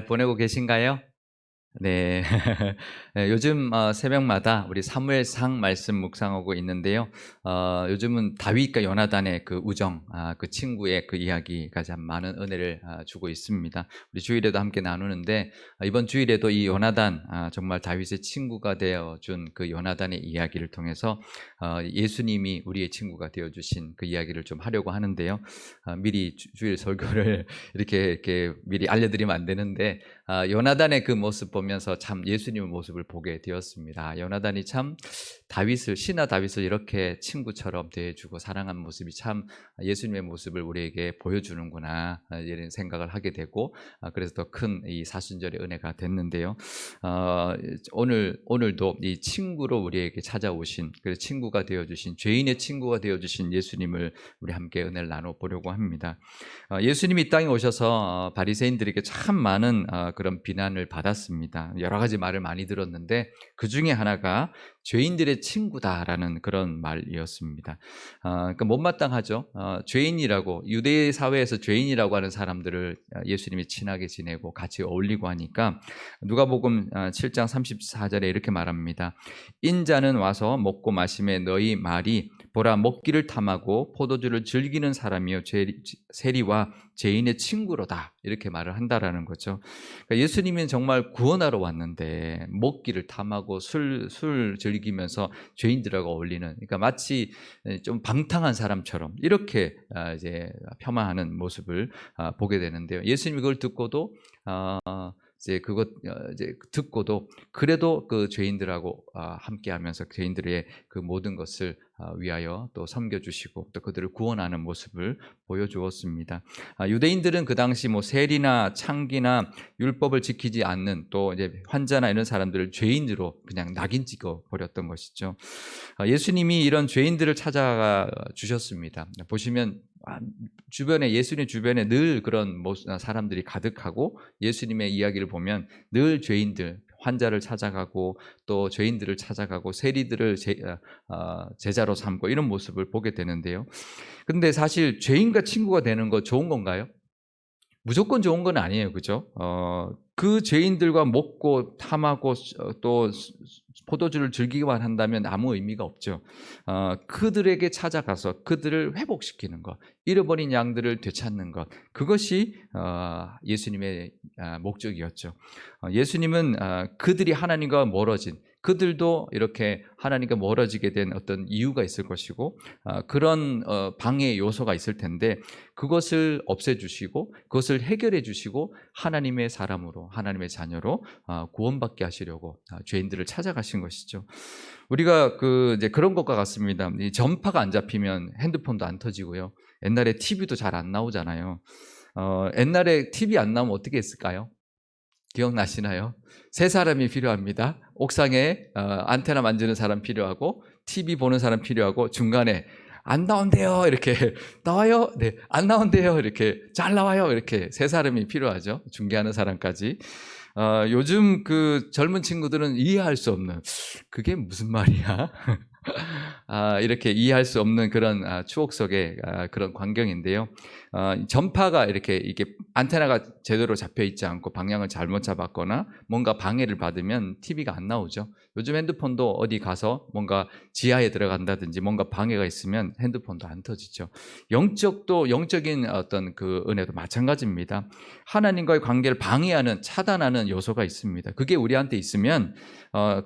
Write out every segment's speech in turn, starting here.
보내고 계신가요? 네. 네, 요즘 새벽마다 우리 사무엘상 말씀 묵상하고 있는데요. 요즘은 다윗과 요나단의 그 우정, 그 친구의 그 이야기가 참 많은 은혜를 주고 있습니다. 우리 주일에도 함께 나누는데, 이번 주일에도 이 요나단, 정말 다윗의 친구가 되어준 그 요나단의 이야기를 통해서 예수님이 우리의 친구가 되어주신 그 이야기를 좀 하려고 하는데요. 미리 주일 설교를 이렇게 미리 알려드리면 안 되는데, 요나단의 그 모습 보면서 참 예수님의 모습을 보게 되었습니다. 요나단이 참 신하 다윗을 이렇게 친구처럼 대해주고 사랑한 모습이 참 예수님의 모습을 우리에게 보여주는구나, 이런 생각을 하게 되고, 그래서 더 큰 이 사순절의 은혜가 됐는데요. 오늘도 이 친구로 우리에게 찾아오신, 그 친구가 되어주신, 죄인의 친구가 되어주신 예수님을 우리 함께 은혜를 나눠보려고 합니다. 예수님이 이 땅에 오셔서 바리새인들에게 참 많은 그런 비난을 받았습니다. 여러 가지 말을 많이 들었는데 그 중에 하나가 죄인들의 친구다라는 그런 말이었습니다. 그러니까 못마땅하죠. 죄인이라고, 유대 사회에서 죄인이라고 하는 사람들을 예수님이 친하게 지내고 같이 어울리고 하니까 누가복음 7장 34절에 이렇게 말합니다. 인자는 와서 먹고 마심에 너희 말이 보라, 먹기를 탐하고 포도주를 즐기는 사람이요 세리와 죄인의 친구로다, 이렇게 말을 한다라는 거죠. 그러니까 예수님은 정말 구원하러 왔는데 먹기를 탐하고 술 즐기면서 죄인들하고 어울리는, 그러니까 마치 좀 방탕한 사람처럼 이렇게 이제 폄하하는 모습을 보게 되는데요. 예수님이 그걸 듣고도 이제 듣고도 그래도 그 죄인들하고 함께하면서 죄인들의 그 모든 것을 위하여 또 섬겨주시고 또 그들을 구원하는 모습을 보여주었습니다. 유대인들은 그 당시 뭐 세리나 창기나 율법을 지키지 않는, 또 이제 환자나 이런 사람들을 죄인으로 그냥 낙인 찍어 버렸던 것이죠. 예수님이 이런 죄인들을 찾아가 주셨습니다. 보시면 예수님 주변에 늘 그런 사람들이 가득하고, 예수님의 이야기를 보면 늘 죄인들, 환자를 찾아가고 또 죄인들을 찾아가고 세리들을 제자로 삼고 이런 모습을 보게 되는데요. 근데 사실 죄인과 친구가 되는 거 좋은 건가요? 무조건 좋은 건 아니에요. 그죠? 그 죄인들과 먹고 탐하고 또 포도주를 즐기기만 한다면 아무 의미가 없죠. 그들에게 찾아가서 그들을 회복시키는 것, 잃어버린 양들을 되찾는 것, 그것이 예수님의 목적이었죠. 예수님은 그들이 하나님과 멀어진, 그들도 이렇게 하나님과 멀어지게 된 어떤 이유가 있을 것이고, 그런 방해의 요소가 있을 텐데 그것을 없애주시고 그것을 해결해 주시고 하나님의 사람으로, 하나님의 자녀로 구원받게 하시려고 죄인들을 찾아가신 것이죠. 우리가 이제 그런 것과 같습니다. 이 전파가 안 잡히면 핸드폰도 안 터지고요. 옛날에 TV도 잘 안 나오잖아요. 옛날에 TV 안 나오면 어떻게 했을까요? 기억나시나요? 세 사람이 필요합니다. 옥상에 안테나 만지는 사람 필요하고, TV 보는 사람 필요하고, 중간에 안 나온대요 이렇게 나와요, 네, 안 나온대요 이렇게 잘 나와요, 이렇게 세 사람이 필요하죠. 중계하는 사람까지. 요즘 그 젊은 친구들은 이해할 수 없는, 그게 무슨 말이야? 이렇게 이해할 수 없는 그런 추억 속의 그런 광경인데요. 전파가 이게 안테나가 제대로 잡혀 있지 않고 방향을 잘못 잡았거나 뭔가 방해를 받으면 TV가 안 나오죠. 요즘 핸드폰도 어디 가서 뭔가 지하에 들어간다든지 뭔가 방해가 있으면 핸드폰도 안 터지죠. 영적인 어떤 그 은혜도 마찬가지입니다. 하나님과의 관계를 방해하는, 차단하는 요소가 있습니다. 그게 우리한테 있으면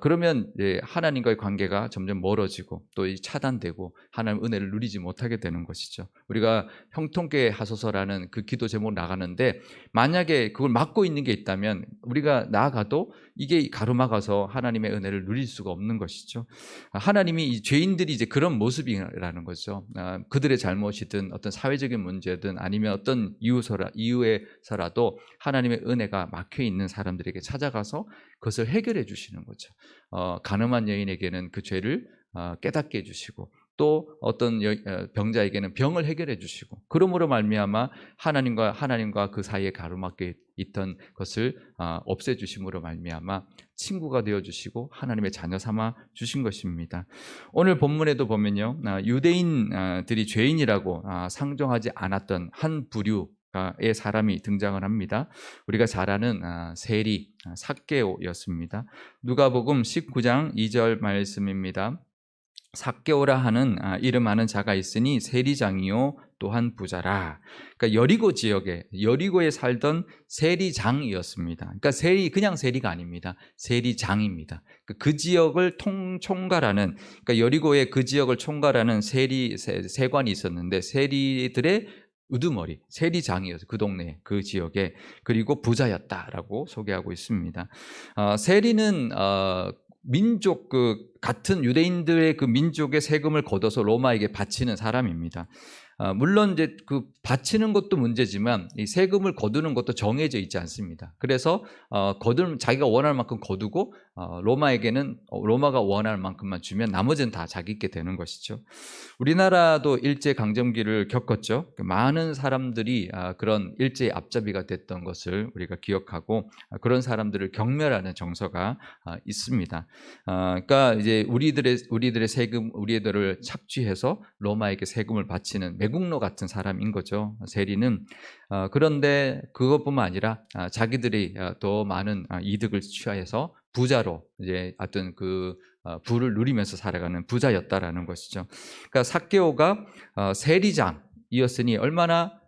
그러면 하나님과의 관계가 점점 멀어지고 또 차단되고 하나님 은혜를 누리지 못하게 되는 것이죠. 우리가 형통케 하소서라는 그 기도 제목을 나가는데, 만약에 그걸 막고 있는 게 있다면 우리가 나아가도 이게 가로막아서 하나님의 은혜를 누릴 수가 없는 것이죠. 하나님이 이 죄인들이 이제 그런 모습이라는 거죠. 그들의 잘못이든 어떤 사회적인 문제든 아니면 어떤 이유에서라도 하나님의 은혜가 막혀 있는 사람들에게 찾아가서 그것을 해결해 주시는 거죠. 가늠한 여인에게는 그 죄를 깨닫게 해주시고, 또 어떤 병자에게는 병을 해결해 주시고, 그러므로 말미암아 하나님과 그 사이에 가로막혀 있던 것을 없애 주심으로 말미암아 친구가 되어 주시고 하나님의 자녀 삼아 주신 것입니다. 오늘 본문에도 보면요, 유대인들이 죄인이라고 상종하지 않았던 한 부류, 의 사람이 등장을 합니다. 우리가 잘 아는 세리 삭개오였습니다. 누가복음 19장 2절 말씀입니다. 삭개오라 하는 이름하는 자가 있으니 세리장이요 또한 부자라. 그러니까 여리고 지역에 여리고에 살던 세리장이었습니다. 그러니까 그냥 세리가 아닙니다. 세리장입니다. 그 지역을 총괄하는, 그러니까 여리고의 그 지역을 총괄하는 세관이 있었는데 세리들의 우두머리 세리장이었어요. 그 동네 그 지역에. 그리고 부자였다라고 소개하고 있습니다. 세리는 민족 같은 유대인들의 그 민족의 세금을 걷어서 로마에게 바치는 사람입니다. 물론 이제 그 바치는 것도 문제지만 이 세금을 거두는 것도 정해져 있지 않습니다. 그래서 자기가 원할 만큼 거두고 로마에게는 로마가 원할 만큼만 주면 나머지는 다 자기께 되는 것이죠. 우리나라도 일제 강점기를 겪었죠. 많은 사람들이 그런 일제의 앞잡이가 됐던 것을 우리가 기억하고 그런 사람들을 경멸하는 정서가 있습니다. 그러니까 이제 우리들의 세금, 우리들을 착취해서 로마에게 세금을 바치는 매국노 같은 사람인 거죠. 세리는. 그런데 그것뿐만 아니라 자기들이 더 많은 이득을 취하해서 부자로 이제 어떤 부를 누리면서 살아가는 부자였다라는 것이죠. 그러니까 삭개오가 세리장이었으니 얼마나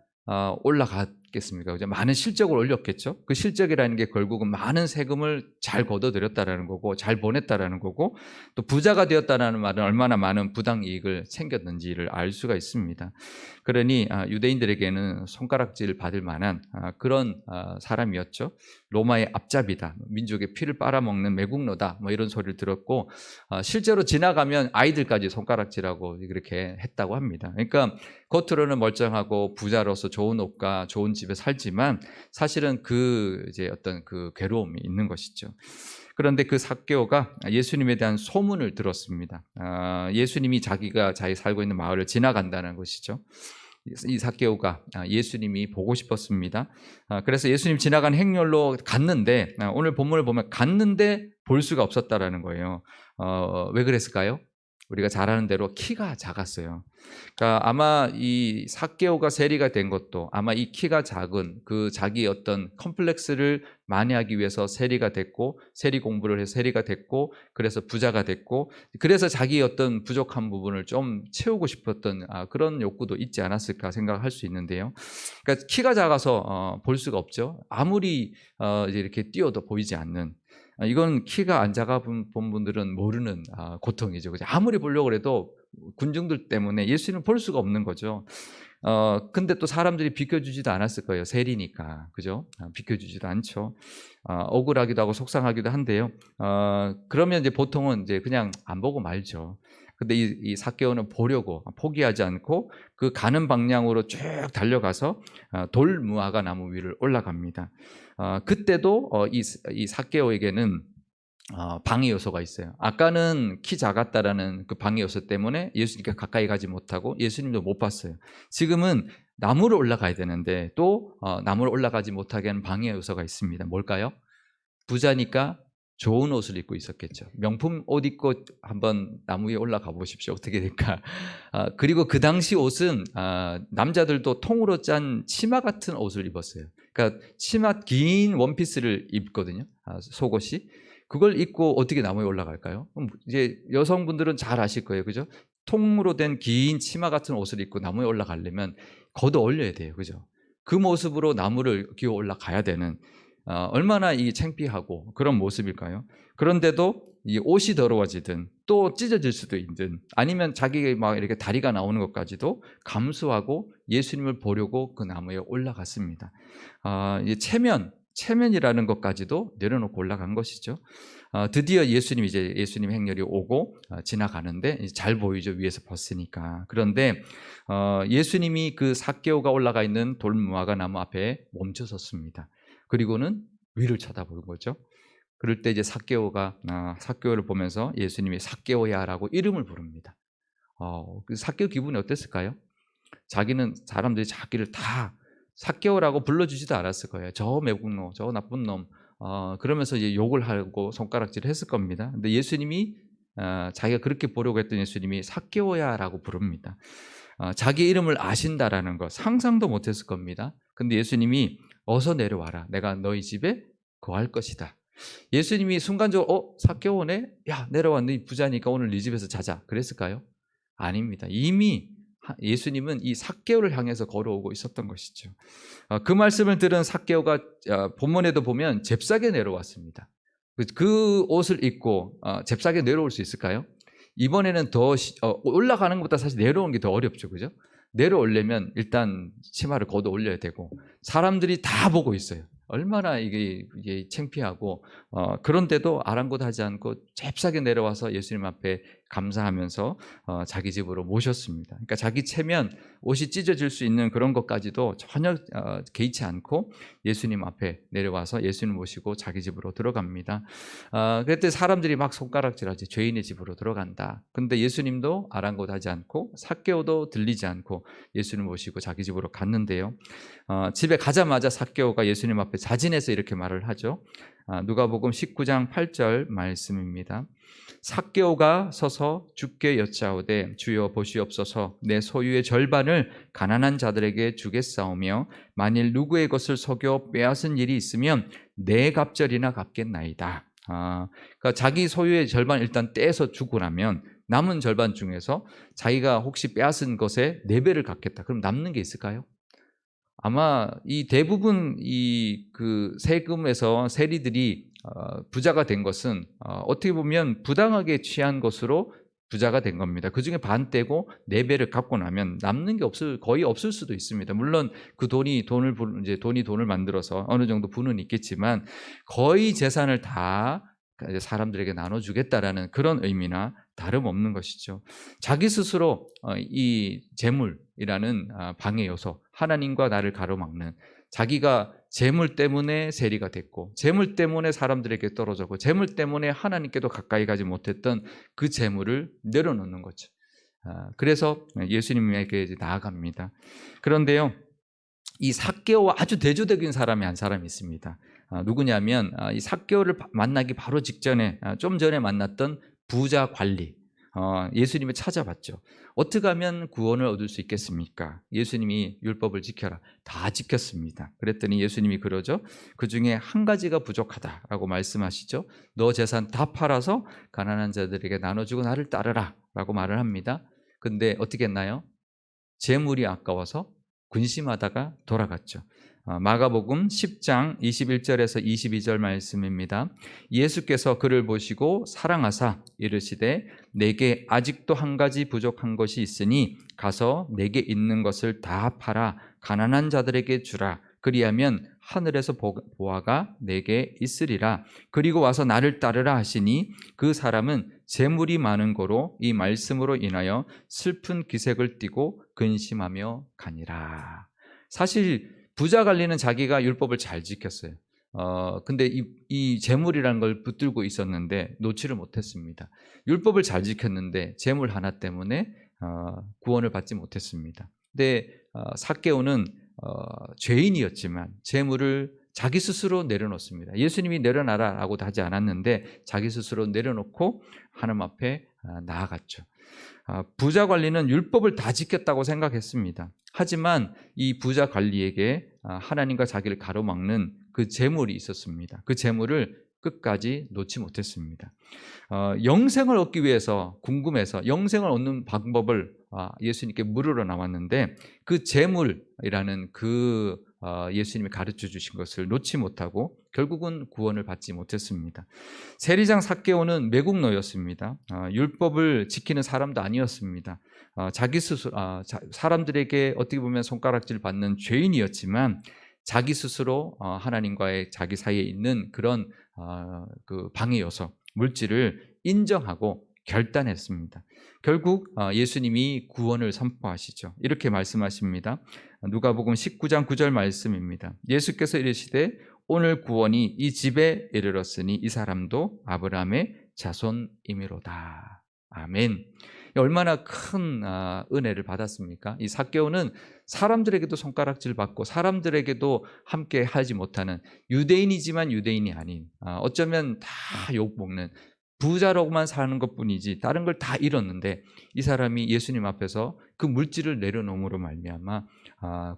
올라갔겠습니까? 그죠? 많은 실적을 올렸겠죠. 그 실적이라는 게 결국은 많은 세금을 잘 걷어들였다라는 거고, 잘 보냈다라는 거고, 또 부자가 되었다라는 말은 얼마나 많은 부당 이익을 챙겼는지를 알 수가 있습니다. 그러니 유대인들에게는 손가락질 받을 만한 그런 사람이었죠. 로마의 앞잡이다, 민족의 피를 빨아먹는 매국노다, 뭐 이런 소리를 들었고, 실제로 지나가면 아이들까지 손가락질하고 그렇게 했다고 합니다. 그러니까 겉으로는 멀쩡하고 부자로서 좋은 옷과 좋은 집에 살지만 사실은 이제 어떤 그 괴로움이 있는 것이죠. 그런데 그 삭개오가 예수님에 대한 소문을 들었습니다. 예수님이 자기 살고 있는 마을을 지나간다는 것이죠. 이 삭개오가 예수님이 보고 싶었습니다. 그래서 예수님 지나간 행렬로 갔는데, 오늘 본문을 보면 갔는데 볼 수가 없었다라는 거예요. 왜 그랬을까요? 우리가 잘 아는 대로 키가 작았어요. 그러니까 아마 이 삭개오가 세리가 된 것도 아마 이 키가 작은 자기 어떤 컴플렉스를 만회하기 위해서 세리가 됐고, 세리 공부를 해서 세리가 됐고, 그래서 부자가 됐고, 그래서 자기 어떤 부족한 부분을 좀 채우고 싶었던 그런 욕구도 있지 않았을까 생각할 수 있는데요. 그러니까 키가 작아서 볼 수가 없죠. 아무리 이제 이렇게 뛰어도 보이지 않는, 이건 키가 안 작아 본 분들은 모르는 고통이죠. 그죠? 아무리 보려고 해도 군중들 때문에 예수님을 볼 수가 없는 거죠. 근데 또 사람들이 비켜주지도 않았을 거예요. 세리니까. 그죠? 비켜주지도 않죠. 억울하기도 하고 속상하기도 한데요. 그러면 이제 보통은 이제 그냥 안 보고 말죠. 근데 이 삭개오는 보려고 포기하지 않고 그 가는 방향으로 쭉 달려가서 돌무화과 나무 위를 올라갑니다. 그때도 이 삭개오에게는 방해 요소가 있어요. 아까는 키 작았다라는 그 방해 요소 때문에 예수님께 가까이 가지 못하고 예수님도 못 봤어요. 지금은 나무로 올라가야 되는데 또 나무로 올라가지 못하게 하는 방해 요소가 있습니다. 뭘까요? 부자니까 좋은 옷을 입고 있었겠죠. 명품 옷 입고 한번 나무 위에 올라가 보십시오. 어떻게 될까? 그리고 그 당시 옷은 남자들도 통으로 짠 치마 같은 옷을 입었어요. 그러니까 치마 긴 원피스를 입거든요. 속옷이. 그걸 입고 어떻게 나무에 올라갈까요? 이제 여성분들은 잘 아실 거예요. 그죠? 통으로 된 긴 치마 같은 옷을 입고 나무에 올라가려면 걷어 올려야 돼요. 그죠? 그 모습으로 나무를 기어 올라가야 되는, 얼마나 이 창피하고 그런 모습일까요? 그런데도 이 옷이 더러워지든 또 찢어질 수도 있든 아니면 자기 막 이렇게 다리가 나오는 것까지도 감수하고 예수님을 보려고 그 나무에 올라갔습니다. 이 체면이라는 것까지도 내려놓고 올라간 것이죠. 드디어 예수님 행렬이 오고 지나가는데 잘 보이죠, 위에서 봤으니까. 그런데 예수님이 그 삭개오가 올라가 있는 돌무화과 나무 앞에 멈춰 섰습니다. 그리고는 위를 쳐다보는 거죠. 그럴 때 이제 삭개오를 보면서 예수님이 삭개오야라고 이름을 부릅니다. 그 삭개오 기분이 어땠을까요? 사람들이 자기를 다 삭개오라고 불러주지도 않았을 거예요. 저 매국노, 저 나쁜 놈. 그러면서 이제 욕을 하고 손가락질을 했을 겁니다. 근데 예수님이 자기가 그렇게 보려고 했던 예수님이 삭개오야라고 부릅니다. 자기 이름을 아신다라는 것 상상도 못했을 겁니다. 근데 예수님이 어서 내려와라. 내가 너희 집에 거할 것이다. 예수님이 순간적으로 삭개오 오네? 야, 내려와. 네 부자니까 오늘 네 집에서 자자. 그랬을까요? 아닙니다. 이미 예수님은 이 삭개오를 향해서 걸어오고 있었던 것이죠. 그 말씀을 들은 삭개오가 본문에도 보면 잽싸게 내려왔습니다. 그 옷을 입고 잽싸게 내려올 수 있을까요? 이번에는 더 올라가는 것보다 사실 내려오는 게 더 어렵죠. 그죠? 내려오려면 일단 치마를 걷어 올려야 되고 사람들이 다 보고 있어요. 얼마나 이게 창피하고 그런데도 아랑곳하지 않고 잽싸게 내려와서 예수님 앞에 감사하면서 자기 집으로 모셨습니다. 그러니까 자기 체면 옷이 찢어질 수 있는 그런 것까지도 전혀 개의치 않고 예수님 앞에 내려와서 예수님 모시고 자기 집으로 들어갑니다. 그때 사람들이 막 손가락질하지. 죄인의 집으로 들어간다. 근데 예수님도 아랑곳하지 않고 삭개오도 들리지 않고 예수님 모시고 자기 집으로 갔는데요. 집에 가자마자 삭개오가 예수님 앞에 자진해서 이렇게 말을 하죠. 누가복음 19장 8절 말씀입니다. 삭개오가 서서 주께 여짜오되 주여 보시옵소서 내 소유의 절반을 가난한 자들에게 주겠사오며 만일 누구의 것을 속여 빼앗은 일이 있으면 네 갑절이나 갚겠나이다. 그러니까 자기 소유의 절반 일단 떼서 주고 나면 남은 절반 중에서 자기가 혹시 빼앗은 것에 4배를 갚겠다. 그럼 남는 게 있을까요? 아마 이 대부분 그 세금에서 세리들이 부자가 된 것은 어떻게 보면 부당하게 취한 것으로 부자가 된 겁니다. 그 중에 반 떼고 4배를 갚고 나면 남는 게 거의 없을 수도 있습니다. 물론 그 돈이 돈을 만들어서 어느 정도 부는 있겠지만 거의 재산을 다 사람들에게 나눠주겠다라는 그런 의미나 다름없는 것이죠. 자기 스스로 이 재물이라는 방해 요소, 하나님과 나를 가로막는, 자기가 재물 때문에 세리가 됐고 재물 때문에 사람들에게 떨어졌고 재물 때문에 하나님께도 가까이 가지 못했던 그 재물을 내려놓는 거죠. 그래서 예수님에게 이제 나아갑니다. 그런데요, 이 삭개오와 아주 대조적인 사람이 한 사람이 있습니다. 누구냐면 이 삭개오를 만나기 바로 직전에 좀 전에 만났던 부자 관리, 예수님을 찾아봤죠. 어떻게 하면 구원을 얻을 수 있겠습니까? 예수님이 율법을 지켜라. 다 지켰습니다. 그랬더니 예수님이 그러죠. 그 중에 한 가지가 부족하다라고 말씀하시죠. 너 재산 다 팔아서 가난한 자들에게 나눠주고 나를 따르라 라고 말을 합니다. 근데 어떻게 했나요? 재물이 아까워서 근심하다가 돌아갔죠. 마가복음 10장 21절에서 22절 말씀입니다. 예수께서 그를 보시고 사랑하사 이르시되 내게 아직도 한 가지 부족한 것이 있으니 가서 내게 있는 것을 다 팔아 가난한 자들에게 주라. 그리하면 하늘에서 보화가 내게 있으리라. 그리고 와서 나를 따르라 하시니 그 사람은 재물이 많은 고로 이 말씀으로 인하여 슬픈 기색을 띠고 근심하며 가니라. 사실 부자 관리는 자기가 율법을 잘 지켰어요. 근데 이 재물이라는 걸 붙들고 있었는데 놓지를 못했습니다. 율법을 잘 지켰는데 재물 하나 때문에 구원을 받지 못했습니다. 근데 삭개오는 죄인이었지만 재물을 자기 스스로 내려놓습니다. 예수님이 내려놔라라고 하지 않았는데 자기 스스로 내려놓고 하나님 앞에 나아갔죠. 부자 관리는 율법을 다 지켰다고 생각했습니다. 하지만 이 부자 관리에게 하나님과 자기를 가로막는 그 재물이 있었습니다. 그 재물을 끝까지 놓지 못했습니다. 영생을 얻기 위해서 궁금해서 영생을 얻는 방법을 예수님께 물으러 나왔는데 그 재물이라는 그 예수님이 가르쳐 주신 것을 놓지 못하고 결국은 구원을 받지 못했습니다. 세리장 삭개오는 매국노였습니다. 율법을 지키는 사람도 아니었습니다. 자기 스스로 사람들에게 어떻게 보면 손가락질 받는 죄인이었지만 자기 스스로 하나님과의 자기 사이에 있는 그런 그 방해 요소, 물질을 인정하고 결단했습니다. 결국 예수님이 구원을 선포하시죠. 이렇게 말씀하십니다. 누가복음 19장 9절 말씀입니다. 예수께서 이르시되 오늘 구원이 이 집에 이르렀으니 이 사람도 아브라함의 자손이미로다. 아멘. 얼마나 큰 은혜를 받았습니까? 이 삭개오는 사람들에게도 손가락질 받고 사람들에게도 함께 하지 못하는 유대인이지만 유대인이 아닌 어쩌면 다 욕먹는 부자로만 사는 것뿐이지 다른 걸 다 잃었는데 이 사람이 예수님 앞에서 그 물질을 내려놓음으로 말미암아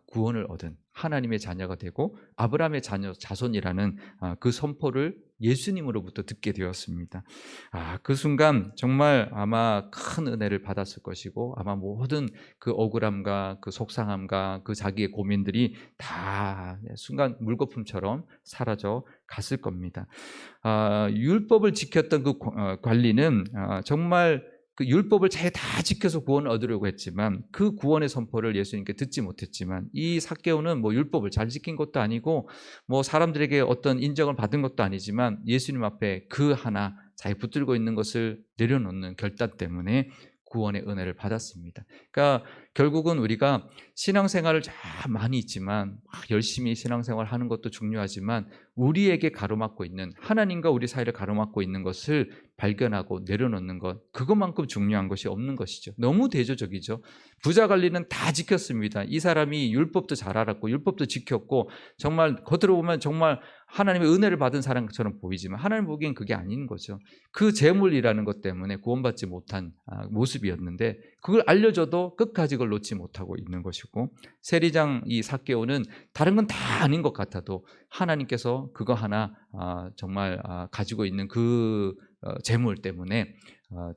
구원을 얻은 하나님의 자녀가 되고 아브라함의 자손이라는 그 선포를 예수님으로부터 듣게 되었습니다. 그 순간 정말 아마 큰 은혜를 받았을 것이고 아마 모든 그 억울함과 그 속상함과 그 자기의 고민들이 다 순간 물거품처럼 사라져 갔을 겁니다. 율법을 지켰던 그 관리는 정말 그 율법을 잘 다 지켜서 구원을 얻으려고 했지만 그 구원의 선포를 예수님께 듣지 못했지만 이 삭개오는 뭐 율법을 잘 지킨 것도 아니고 뭐 사람들에게 어떤 인정을 받은 것도 아니지만 예수님 앞에 그 하나 자기 붙들고 있는 것을 내려놓는 결단 때문에 구원의 은혜를 받았습니다. 그러니까 결국은 우리가 신앙생활을 많이 있지만 열심히 신앙생활을 하는 것도 중요하지만 우리에게 가로막고 있는 하나님과 우리 사이를 가로막고 있는 것을 발견하고 내려놓는 것, 그것만큼 중요한 것이 없는 것이죠. 너무 대조적이죠. 부자 관리는 다 지켰습니다. 이 사람이 율법도 잘 알았고 율법도 지켰고 정말 겉으로 보면 정말 하나님의 은혜를 받은 사람처럼 보이지만 하나님 보기엔 그게 아닌 거죠. 그 재물이라는 것 때문에 구원받지 못한 모습이었는데 그걸 알려줘도 끝까지 그걸 놓지 못하고 있는 것이고, 세리장 이 삭개오는 다른 건 다 아닌 것 같아도 하나님께서 그거 하나 정말 가지고 있는 그 재물 때문에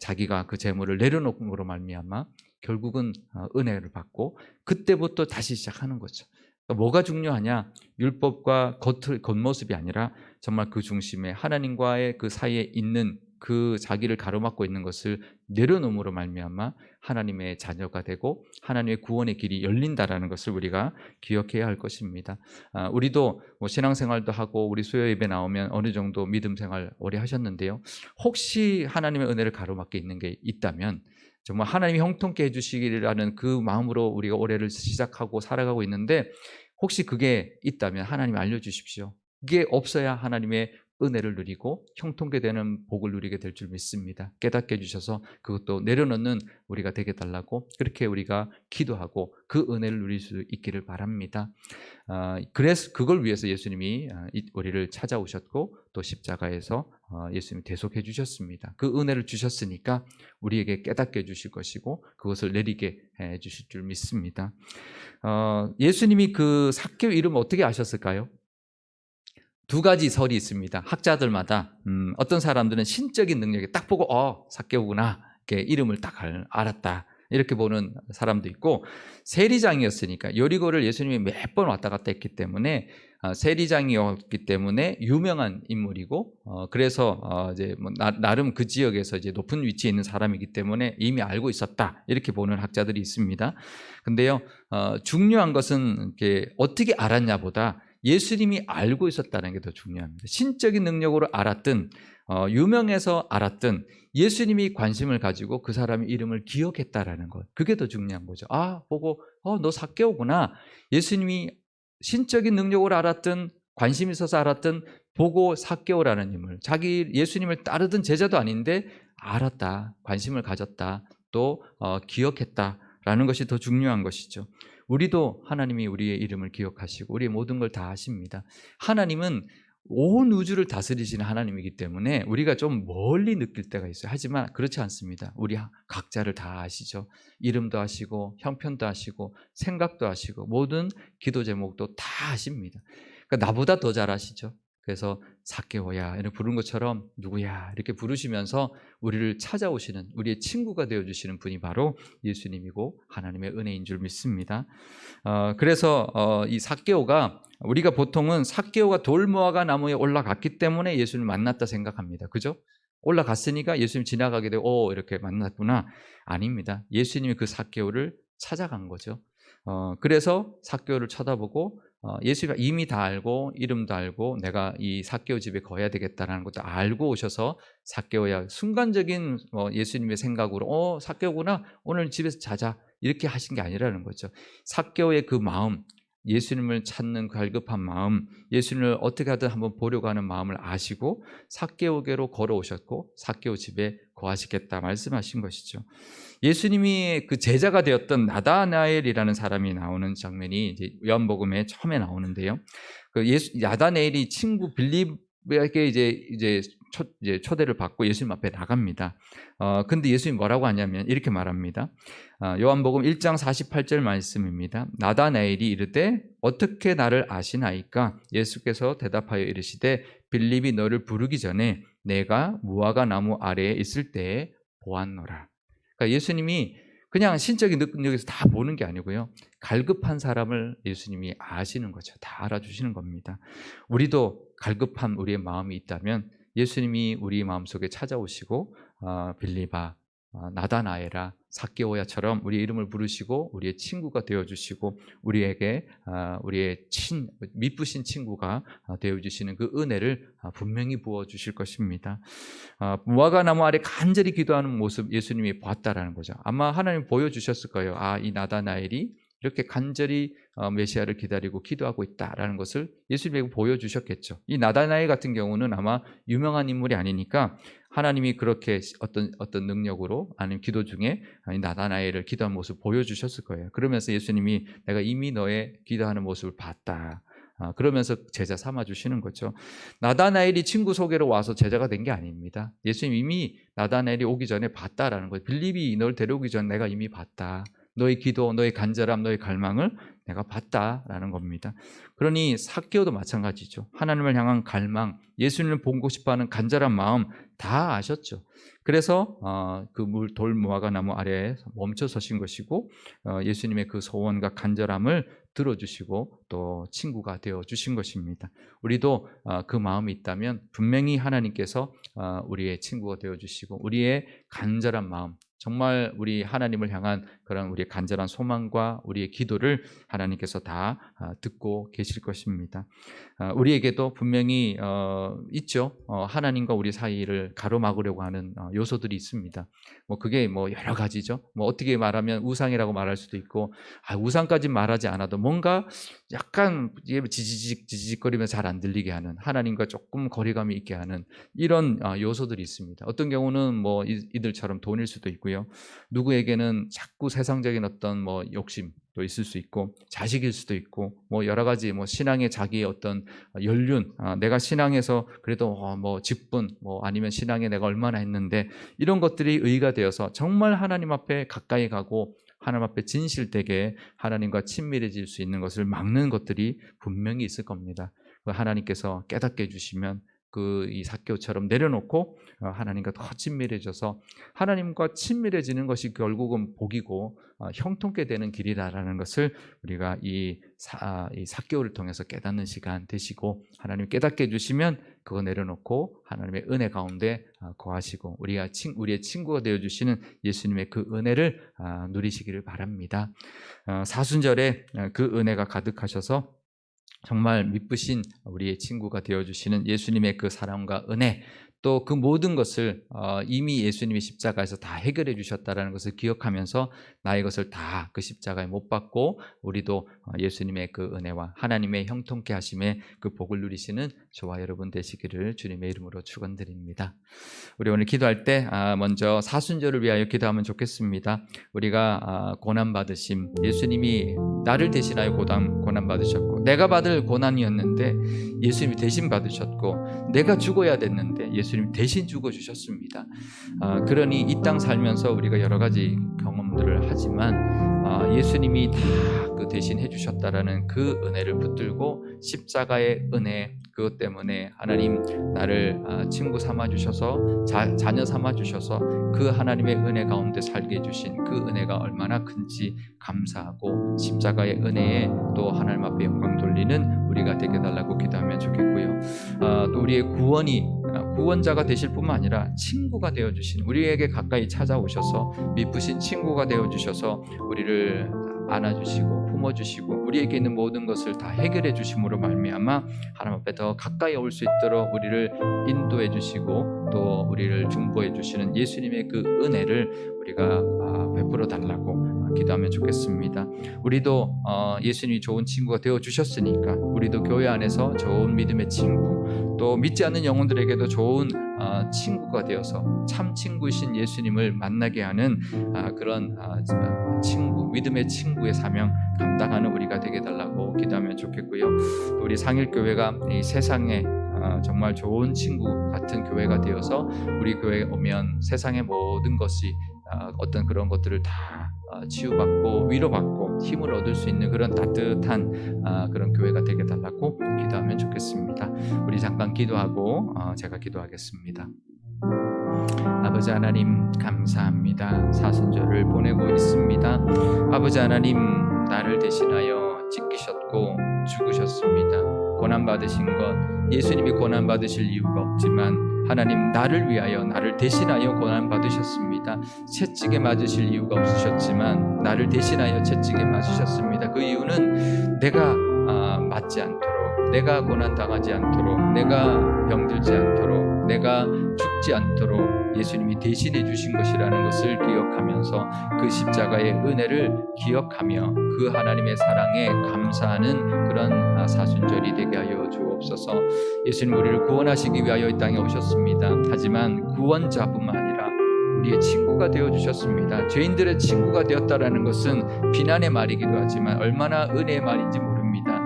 자기가 그 재물을 내려놓음으로 말미암아 결국은 은혜를 받고 그때부터 다시 시작하는 거죠. 뭐가 중요하냐? 율법과 겉모습이 아니라 정말 그 중심에 하나님과의 그 사이에 있는 그 자기를 가로막고 있는 것을 내려놓음으로 말미암아 하나님의 자녀가 되고 하나님의 구원의 길이 열린다라는 것을 우리가 기억해야 할 것입니다. 우리도 뭐 신앙생활도 하고 우리 수요 예배 나오면 어느 정도 믿음 생활 오래 하셨는데요. 혹시 하나님의 은혜를 가로막게 있는 게 있다면 정말 하나님이 형통케 해주시기라는 그 마음으로 우리가 올해를 시작하고 살아가고 있는데 혹시 그게 있다면 하나님 알려주십시오. 그게 없어야 하나님의 은혜를 누리고 형통케 되는 복을 누리게 될 줄 믿습니다. 깨닫게 해주셔서 그것도 내려놓는 우리가 되게 달라고 그렇게 우리가 기도하고 그 은혜를 누릴 수 있기를 바랍니다. 그래서 그걸 위해서 예수님이 우리를 찾아오셨고 또 십자가에서 예수님이 대속해 주셨습니다. 그 은혜를 주셨으니까 우리에게 깨닫게 해주실 것이고 그것을 내리게 해 주실 줄 믿습니다. 예수님이 그 삭개오 이름을 어떻게 아셨을까요? 두 가지 설이 있습니다. 학자들마다 어떤 사람들은 신적인 능력에 딱 보고 삭개오구나 이렇게 이름을 딱 알았다 이렇게 보는 사람도 있고, 세리장이었으니까 여리고를 예수님이 몇 번 왔다 갔다 했기 때문에 세리장이었기 때문에 유명한 인물이고 그래서 이제 뭐 나름 그 지역에서 이제 높은 위치에 있는 사람이기 때문에 이미 알고 있었다 이렇게 보는 학자들이 있습니다. 근데요 중요한 것은 이렇게 어떻게 알았냐보다 예수님이 알고 있었다는 게 더 중요합니다. 신적인 능력으로 알았든 유명해서 알았든 예수님이 관심을 가지고 그 사람의 이름을 기억했다라는 것, 그게 더 중요한 거죠. 보고 너 삭개오구나. 예수님이 신적인 능력으로 알았든 관심 있어서 알았든 보고 삭개오라는 인물, 자기 예수님을 따르던 제자도 아닌데 알았다, 관심을 가졌다, 또 기억했다라는 것이 더 중요한 것이죠. 우리도 하나님이 우리의 이름을 기억하시고 우리의 모든 걸 다 아십니다. 하나님은 온 우주를 다스리시는 하나님이기 때문에 우리가 좀 멀리 느낄 때가 있어요. 하지만 그렇지 않습니다. 우리 각자를 다 아시죠. 이름도 아시고 형편도 아시고 생각도 아시고 모든 기도 제목도 다 아십니다. 그러니까 나보다 더 잘 아시죠. 그래서 삭개오야 이렇게 부른 것처럼 누구야 이렇게 부르시면서 우리를 찾아오시는 우리의 친구가 되어주시는 분이 바로 예수님이고 하나님의 은혜인 줄 믿습니다. 그래서 이 삭개오가 우리가 보통은 삭개오가 돌무화과 나무에 올라갔기 때문에 예수님을 만났다 생각합니다. 그죠? 올라갔으니까 예수님 지나가게 되고 이렇게 만났구나. 아닙니다. 예수님이 그 삭개오를 찾아간 거죠. 그래서 삭개오를 쳐다보고 예수님이 이미 다 알고 이름도 알고 내가 이 삭개오 집에 거해야 되겠다라는 것도 알고 오셔서 삭개오야 순간적인 예수님의 생각으로 삭개오구나 오늘 집에서 자자 이렇게 하신 게 아니라는 거죠. 삭개오의 그 마음, 예수님을 찾는 갈급한 마음, 예수님을 어떻게 하든 한번 보려고 하는 마음을 아시고 삭개오께로 걸어오셨고 삭개오 집에 거하시겠다 말씀하신 것이죠. 예수님이 그 제자가 되었던 나다나엘이라는 사람이 나오는 장면이 이제 요한복음에 처음에 나오는데요. 그 나다나엘이 친구 빌립에게 이제 이제 초대를 받고 예수님 앞에 나갑니다. 근데 예수님이 뭐라고 하냐면 이렇게 말합니다. 요한복음 1장 48절 말씀입니다. 나다나엘이 이르되 어떻게 나를 아시나이까? 예수께서 대답하여 이르시되 빌립이 너를 부르기 전에 내가 무화과 나무 아래에 있을 때에 보았노라. 그러니까 예수님이 그냥 신적인 능력에서 다 보는 게 아니고요. 갈급한 사람을 예수님이 아시는 거죠. 다 알아주시는 겁니다. 우리도 갈급한 우리의 마음이 있다면 예수님이 우리 마음속에 찾아오시고 빌립아, 나다나엘아, 삭개오야처럼 우리의 이름을 부르시고 우리의 친구가 되어주시고 우리에게 우리의 미쁘신 친구가 되어주시는 그 은혜를 분명히 부어주실 것입니다. 무화과 나무 아래 간절히 기도하는 모습 예수님이 보았다라는 거죠. 아마 하나님 보여주셨을 거예요. 이 나다나엘이 이렇게 간절히 메시아를 기다리고 기도하고 있다라는 것을 예수님에게 보여주셨겠죠. 이 나다나엘 같은 경우는 아마 유명한 인물이 아니니까 하나님이 그렇게 어떤 능력으로 아니면 기도 중에 나다나엘을 기도하는 모습을 보여주셨을 거예요. 그러면서 예수님이 내가 이미 너의 기도하는 모습을 봤다. 그러면서 제자 삼아주시는 거죠. 나다나엘이 친구 소개로 와서 제자가 된 게 아닙니다. 예수님 이미 나다나엘이 오기 전에 봤다라는 거예요. 빌립이 널 데려오기 전에 내가 이미 봤다. 너의 기도, 너의 간절함, 너의 갈망을 내가 봤다라는 겁니다. 그러니 삭개오도 마찬가지죠. 하나님을 향한 갈망, 예수님을 보고 싶어하는 간절한 마음 다 아셨죠. 그래서 그 돌 무화과 나무 아래에 멈춰 서신 것이고 예수님의 그 소원과 간절함을 들어주시고 또 친구가 되어주신 것입니다. 우리도 그 마음이 있다면 분명히 하나님께서 우리의 친구가 되어주시고 우리의 간절한 마음, 정말 우리 하나님을 향한 그런 우리의 간절한 소망과 우리의 기도를 하나님께서 다 듣고 계실 것입니다. 우리에게도 분명히 있죠. 하나님과 우리 사이를 가로막으려고 하는 요소들이 있습니다. 그게 여러 가지죠. 어떻게 말하면 우상이라고 말할 수도 있고, 우상까지 말하지 않아도 뭔가 약간 지지직거리면서 잘 안 들리게 하는, 하나님과 조금 거리감이 있게 하는 이런 요소들이 있습니다. 어떤 경우는 이들처럼 돈일 수도 있고요. 누구에게는 자꾸 세상적인 어떤 욕심도 있을 수 있고, 자식일 수도 있고, 여러 가지 신앙의 자기의 어떤 연륜, 내가 신앙에서 그래도 직분, 아니면 신앙에 내가 얼마나 했는데, 이런 것들이 의의가 되어서 정말 하나님 앞에 가까이 가고 하나님 앞에 진실되게 하나님과 친밀해질 수 있는 것을 막는 것들이 분명히 있을 겁니다. 하나님께서 깨닫게 해주시면 이 삭개오처럼 내려놓고 하나님과 더 친밀해져서 하나님과 친밀해지는 것이 결국은 복이고 형통케 되는 길이라는 것을 우리가 이 삭개오를 통해서 깨닫는 시간 되시고, 하나님 깨닫게 해주시면 그거 내려놓고 하나님의 은혜 가운데 거하시고 우리의 친구가 되어주시는 예수님의 그 은혜를 누리시기를 바랍니다. 사순절에 그 은혜가 가득하셔서 정말 미쁘신 우리의 친구가 되어주시는 예수님의 그 사랑과 은혜, 또 그 모든 것을 이미 예수님이 십자가에서 다 해결해 주셨다는 것을 기억하면서 나의 것을 다 그 십자가에 못 박고 우리도 예수님의 그 은혜와 하나님의 형통케 하심의 그 복을 누리시는 저와 여러분 되시기를 주님의 이름으로 축원드립니다. 우리 오늘 기도할 때 먼저 사순절을 위하여 기도하면 좋겠습니다. 우리가 고난받으심, 예수님이 나를 대신하여 고난 받으셨고, 내가 받을 고난이었는데 예수님이 대신 받으셨고, 내가 죽어야 됐는데 예수님이 대신 죽어주셨습니다. 그러니 이 땅 살면서 우리가 여러 가지 경험들을 하지만 예수님이 다 그 대신 해주셨다라는 그 은혜를 붙들고 십자가의 은혜, 그것 때문에 하나님 나를 친구 삼아주셔서 자녀 삼아주셔서 그 하나님의 은혜 가운데 살게 해주신 그 은혜가 얼마나 큰지 감사하고 십자가의 은혜에 또 하나님 앞에 영광 돌리는 우리가 되게 달라고 기도하면 좋겠고요. 또 우리의 구원자가 되실 뿐만 아니라 친구가 되어주신, 우리에게 가까이 찾아오셔서 미쁘신 친구가 되어주셔서 우리를 안아주시고 품어주시고 우리에게 있는 모든 것을 다 해결해 주심으로 말미암아 하나님 앞에 더 가까이 올 수 있도록 우리를 인도해 주시고 또 우리를 중보해 주시는 예수님의 그 은혜를 우리가 베풀어 달라고 기도하면 좋겠습니다. 우리도 예수님이 좋은 친구가 되어 주셨으니까 우리도 교회 안에서 좋은 믿음의 친구, 또 믿지 않는 영혼들에게도 좋은 친구가 되어서 참 친구이신 예수님을 만나게 하는 그런 친구, 믿음의 친구의 사명 감당하는 우리가 되게 달라고 기도하면 좋겠고요. 또 우리 상일교회가 이 세상에 정말 좋은 친구 같은 교회가 되어서 우리 교회에 오면 세상의 모든 것이 어떤 그런 것들을 다 치유받고 위로받고 힘을 얻을 수 있는 그런 따뜻한 그런 교회가 되게 달라고 기도하면 좋겠습니다. 우리 잠깐 기도하고 제가 기도하겠습니다. 아버지 하나님 감사합니다. 사순절을 보내고 있습니다. 아버지 하나님 나를 대신하여 지키셨고 죽으셨습니다. 고난받으신 것 예수님이 고난받으실 이유가 없지만 하나님 나를 위하여 나를 대신하여 고난받으셨습니다. 채찍에 맞으실 이유가 없으셨지만 나를 대신하여 채찍에 맞으셨습니다. 그 이유는 내가 맞지 않도록, 내가 고난당하지 않도록, 내가 병들지 않도록, 내가 죽지 않도록 예수님이 대신해 주신 것이라는 것을 기억하면서 그 십자가의 은혜를 기억하며 그 하나님의 사랑에 감사하는 그런 사순절이 되게 하여 주옵소서. 예수님 우리를 구원하시기 위하여 이 땅에 오셨습니다. 하지만 구원자뿐만 아니라 우리의 친구가 되어주셨습니다. 죄인들의 친구가 되었다라는 것은 비난의 말이기도 하지만 얼마나 은혜의 말인지 모릅니다.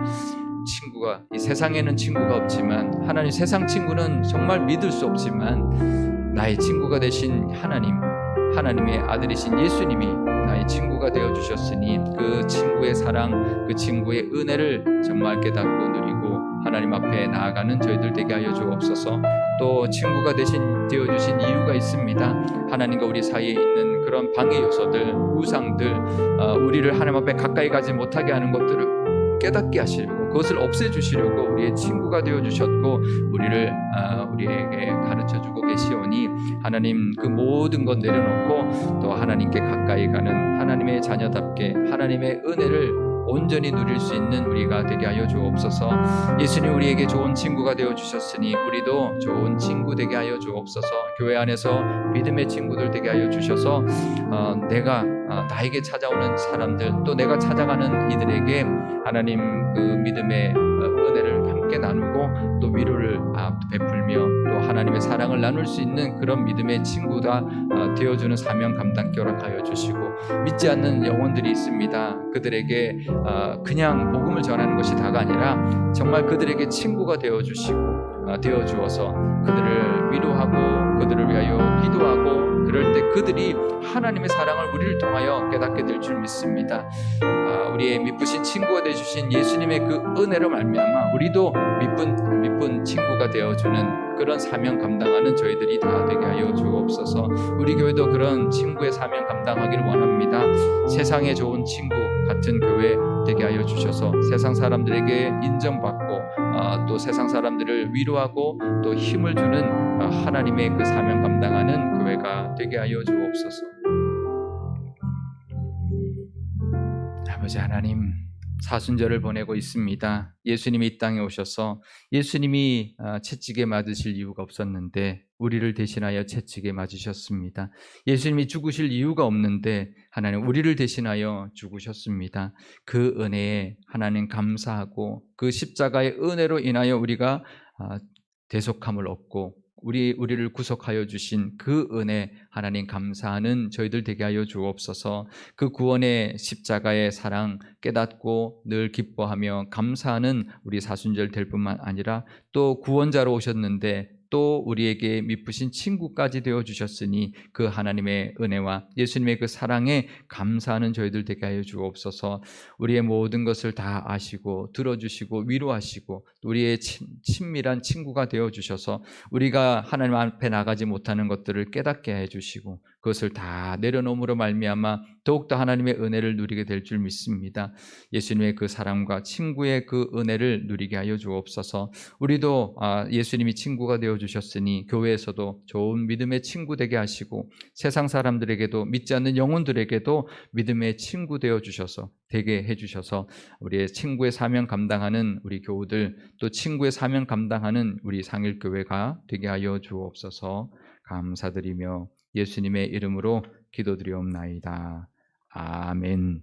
친구가 이 세상에는 친구가 없지만 하나님 세상 친구는 정말 믿을 수 없지만 나의 친구가 되신 하나님의 아들이신 예수님이 나의 친구가 되어주셨으니 그 친구의 사랑 그 친구의 은혜를 정말 깨닫고 누리고 하나님 앞에 나아가는 저희들 되게 하여 주옵소서. 또 친구가 되어주신 이유가 있습니다. 하나님과 우리 사이에 있는 그런 방해 요소들 우상들 우리를 하나님 앞에 가까이 가지 못하게 하는 것들을 깨닫게 하시려고 그것을 없애주시려고 우리의 친구가 되어주셨고 우리에게 가르쳐주고 계시오니 하나님 그 모든 것 내려놓고 또 하나님께 가까이 가는 하나님의 자녀답게 하나님의 은혜를 온전히 누릴 수 있는 우리가 되게 하여 주옵소서. 예수님 우리에게 좋은 친구가 되어주셨으니 우리도 좋은 친구 되게 하여 주옵소서. 교회 안에서 믿음의 친구들 되게 하여 주셔서 내가 나에게 찾아오는 사람들 또 내가 찾아가는 이들에게 하나님 그 믿음의 은혜를 함께 나누고 또 위로를 베풀며 또 하나님의 사랑을 나눌 수 있는 그런 믿음의 친구가 되어주는 사명 감당케 허락하여 주시고 믿지 않는 영혼들이 있습니다. 그들에게 그냥 복음을 전하는 것이 다가 아니라 정말 그들에게 친구가 되어주시고 되어주어서 그들을 위로하고 그들을 위하여 기도하고 그럴 때 그들이 하나님의 사랑을 우리를 통하여 깨닫게 될 줄 믿습니다. 우리의 미쁘신 친구가 되어주신 예수님의 그 은혜로 말미암아 우리도 미쁜 친구가 되어주는 그런 사명 감당하는 저희들이 다 되게 하여 주옵소서. 우리 교회도 그런 친구의 사명 감당하기를 원합니다. 세상에 좋은 친구 같은 교회 되게 하여 주셔서 세상 사람들에게 인정받고 또 세상 사람들을 위로하고 또 힘을 주는 하나님의 그 사명 감당하는 교회가 되게 하여 주옵소서. 아버지 하나님 사순절을 보내고 있습니다. 예수님이 이 땅에 오셔서 예수님이 채찍에 맞으실 이유가 없었는데 우리를 대신하여 채찍에 맞으셨습니다. 예수님이 죽으실 이유가 없는데 하나님 우리를 대신하여 죽으셨습니다. 그 은혜에 하나님 감사하고 그 십자가의 은혜로 인하여 우리가 대속함을 얻고 우리를 구속하여 주신 그 은혜 하나님 감사하는 저희들 되게 하여 주옵소서. 그 구원의 십자가의 사랑 깨닫고 늘 기뻐하며 감사하는 우리 사순절 될 뿐만 아니라 또 구원자로 오셨는데 또 우리에게 미쁘신 친구까지 되어주셨으니 그 하나님의 은혜와 예수님의 그 사랑에 감사하는 저희들 되게 하여 주옵소서. 우리의 모든 것을 다 아시고 들어주시고 위로하시고 우리의 친밀한 친구가 되어주셔서 우리가 하나님 앞에 나가지 못하는 것들을 깨닫게 해주시고 그것을 다 내려놓음으로 말미암아 더욱더 하나님의 은혜를 누리게 될 줄 믿습니다. 예수님의 그 사랑과 친구의 그 은혜를 누리게 하여 주옵소서. 우리도 예수님이 친구가 되어주셨으니 교회에서도 좋은 믿음의 친구 되게 하시고 세상 사람들에게도 믿지 않는 영혼들에게도 믿음의 친구 되어주셔서 되게 해주셔서 우리의 친구의 사명 감당하는 우리 교우들 또 친구의 사명 감당하는 우리 상일교회가 되게 하여 주옵소서. 감사드리며 예수님의 이름으로 기도드리옵나이다. 아멘.